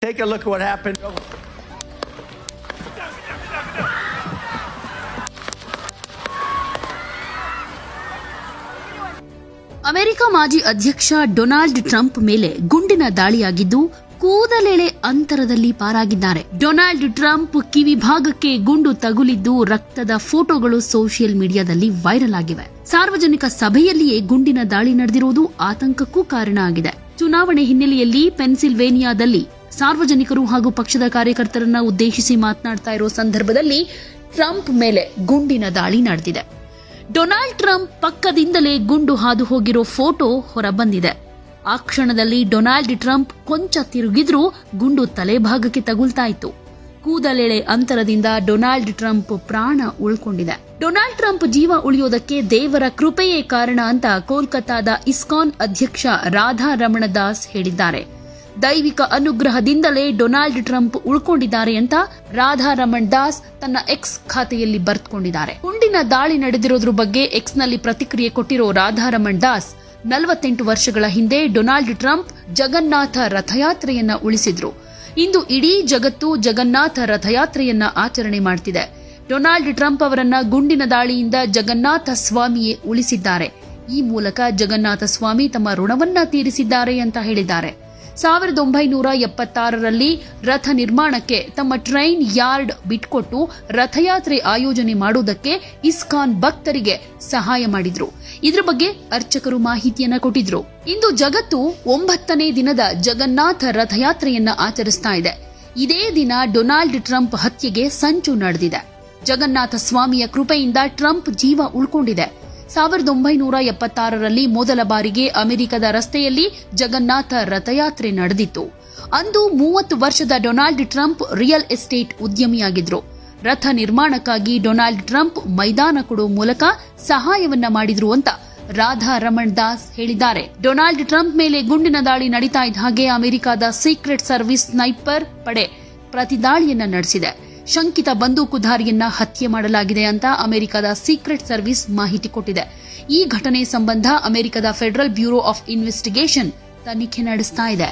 Take a look at what happened. America ಮಾಜಿ ಅಧ್ಯಕ್ಷ Donald Trump ಮೇಲೆ ಗುಂಡಿನ ದಾಳಿಯಾಗಿದ್ದು ಕೂದಲೆಳೆ ಅಂತರದಲ್ಲಿ ಪಾರಾಗಿದ್ದಾರೆ. ಡೊನಾಲ್ಡ್ ಟ್ರಂಪ್ ಕಿವಿ ಭಾಗಕ್ಕೆ ಗುಂಡು ತಗುಲಿದ್ದು ರಕ್ತದ ಫೋಟೋಗಳು ಸೋಷಿಯಲ್ ಮೀಡಿಯಾದಲ್ಲಿ ವೈರಲ್ ಆಗಿವೆ. ಸಾರ್ವಜನಿಕ ಸಭೆಯಲ್ಲಿಯೇ ಗುಂಡಿನ ದಾಳಿ ನಡೆದಿರುವುದು ಆತಂಕಕ್ಕೂ ಕಾರಣ ಆಗಿದೆ. ಚುನಾವಣೆ ಹಿನ್ನೆಲೆಯಲ್ಲಿ ಪೆನ್ಸಿಲ್ವೇನಿಯಾದಲ್ಲಿ ಸಾರ್ವಜನಿಕರು ಹಾಗೂ ಪಕ್ಷದ ಕಾರ್ಯಕರ್ತರನ್ನ ಉದ್ದೇಶಿಸಿ ಮಾತನಾಡ್ತಾ ಇರೋ ಸಂದರ್ಭದಲ್ಲಿ ಟ್ರಂಪ್ ಮೇಲೆ ಗುಂಡಿನ ದಾಳಿ ನಡೆದಿದೆ. ಡೊನಾಲ್ಡ್ ಟ್ರಂಪ್ ಪಕ್ಕದಿಂದಲೇ ಗುಂಡು ಹಾದು ಹೋಗಿರೋ ಫೋಟೋ ಹೊರಬಂದಿದೆ. ಆ ಕ್ಷಣದಲ್ಲಿ ಡೊನಾಲ್ಡ್ ಟ್ರಂಪ್ ಕೊಂಚ ತಿರುಗಿದ್ರೂ ಗುಂಡು ತಲೆಭಾಗಕ್ಕೆ ತಗುಲ್ತಾ ಇತ್ತು. ಕೂದಲೆಳೆ ಅಂತರದಿಂದ ಡೊನಾಲ್ಡ್ ಟ್ರಂಪ್ ಪ್ರಾಣ ಉಳ್ಕೊಂಡಿದೆ. ಡೊನಾಲ್ಡ್ ಟ್ರಂಪ್ ಜೀವ ಉಳಿಯೋದಕ್ಕೆ ದೇವರ ಕೃಪೆಯೇ ಕಾರಣ ಅಂತ ಕೋಲ್ಕತ್ತಾದ ಇಸ್ಕಾನ್ ಅಧ್ಯಕ್ಷ ರಾಧಾ ರಮಣ ದಾಸ್ ಹೇಳಿದ್ದಾರೆ. ದೈವಿಕ ಅನುಗ್ರಹದಿಂದಲೇ ಡೊನಾಲ್ಡ್ ಟ್ರಂಪ್ ಉಳ್ಕೊಂಡಿದ್ದಾರೆ ಅಂತ ರಾಧಾ ರಮಣ್ ದಾಸ್ ತನ್ನ ಎಕ್ಸ್ ಖಾತೆಯಲ್ಲಿ ಬರೆದುಕೊಂಡಿದ್ದಾರೆ. ಗುಂಡಿನ ದಾಳಿ ನಡೆದಿರೋದ್ರ ಬಗ್ಗೆ ಎಕ್ಸ್ನಲ್ಲಿ ಪ್ರತಿಕ್ರಿಯೆ ಕೊಟ್ಟಿರೋ ರಾಧಾ ರಮಣ್ ದಾಸ್ 48 ವರ್ಷಗಳ ಹಿಂದೆ ಡೊನಾಲ್ಡ್ ಟ್ರಂಪ್ ಜಗನ್ನಾಥ ರಥಯಾತ್ರೆಯನ್ನ ಉಳಿಸಿದ್ರು. ಇಂದು ಇಡೀ ಜಗತ್ತು ಜಗನ್ನಾಥ ರಥಯಾತ್ರೆಯನ್ನ ಆಚರಣೆ ಮಾಡ್ತಿದೆ. ಡೊನಾಲ್ಡ್ ಟ್ರಂಪ್ ಅವರನ್ನ ಗುಂಡಿನ ದಾಳಿಯಿಂದ ಜಗನ್ನಾಥ ಸ್ವಾಮಿಯೇ ಉಳಿಸಿದ್ದಾರೆ. ಈ ಮೂಲಕ ಜಗನ್ನಾಥ ಸ್ವಾಮಿ ತಮ್ಮ ಋಣವನ್ನ ತೀರಿಸಿದ್ದಾರೆ ಅಂತ ಹೇಳಿದ್ದಾರೆ. 1976ರಲ್ಲಿ ರಥ ನಿರ್ಮಾಣಕ್ಕೆ ತಮ್ಮ ಟ್ರೈನ್ ಯಾರ್ಡ್ ಬಿಟ್ಕೊಟ್ಟು ರಥಯಾತ್ರೆ ಆಯೋಜನೆ ಮಾಡುವುದಕ್ಕೆ ಇಸ್ಕಾನ್ ಭಕ್ತರಿಗೆ ಸಹಾಯ ಮಾಡಿದ್ರು. ಇದ್ರ ಬಗ್ಗೆ ಅರ್ಚಕರು ಮಾಹಿತಿಯನ್ನ ಕೊಟ್ಟಿದ್ರು. ಇಂದು ಜಗತ್ತು 9ನೇ ದಿನದ ಜಗನ್ನಾಥ ರಥಯಾತ್ರೆಯನ್ನ ಆಚರಿಸ್ತಾ ಇದೆ. ಇದೇ ದಿನ ಡೊನಾಲ್ಡ್ ಟ್ರಂಪ್ ಹತ್ಯೆಗೆ ಸಂಚು ನಡೆದಿದೆ. ಜಗನ್ನಾಥ ಸ್ವಾಮಿಯ ಕೃಪೆಯಿಂದ ಟ್ರಂಪ್ ಜೀವ ಉಳ್ಕೊಂಡಿದೆ. 1976ರಲ್ಲಿ ಮೊದಲ ಬಾರಿಗೆ ಅಮೆರಿಕದ ರಸ್ತೆಯಲ್ಲಿ ಜಗನ್ನಾಥ ರಥಯಾತ್ರೆ ನಡೆದಿತ್ತು. ಅಂದು 30 ವರ್ಷದ ಡೊನಾಲ್ಡ್ ಟ್ರಂಪ್ ರಿಯಲ್ ಎಸ್ಟೇಟ್ ಉದ್ಯಮಿಯಾಗಿದ್ರು. ರಥ ನಿರ್ಮಾಣಕ್ಕಾಗಿ ಡೊನಾಲ್ಡ್ ಟ್ರಂಪ್ ಮೈದಾನ ಕೊಡೋ ಮೂಲಕ ಸಹಾಯವನ್ನ ಮಾಡಿದ್ರು ಅಂತ ರಾಧಾ ರಮಣ್ ದಾಸ್ ಹೇಳಿದ್ದಾರೆ. ಡೊನಾಲ್ಡ್ ಟ್ರಂಪ್ ಮೇಲೆ ಗುಂಡಿನ ದಾಳಿ ನಡೀತಾ ಇದ್ದ ಹಾಗೆ ಅಮೆರಿಕದ ಸೀಕ್ರೆಟ್ ಸರ್ವಿಸ್ ಸ್ನೈಪರ್ ಪಡೆ ಪ್ರತಿದಾಳಿಯನ್ನ ನಡೆಸಿದೆ. ಶಂಕಿತ ಬಂದೂಕುಧಾರಿಯನ್ನ ಹತ್ಯೆ ಮಾಡಲಾಗಿದೆ ಅಂತ ಅಮೆರಿಕದ ಸೀಕ್ರೆಟ್ ಸರ್ವಿಸ್ ಮಾಹಿತಿ ಕೊಟ್ಟಿದೆ. ಈ ಘಟನೆ ಸಂಬಂಧ ಅಮೆರಿಕದ ಫೆಡರಲ್ ಬ್ಯೂರೋ ಆಫ್ ಇನ್ವೆಸ್ಟಿಗೇಷನ್ ತನಿಖೆ ನಡೆಸ್ತಾ ಇದೆ.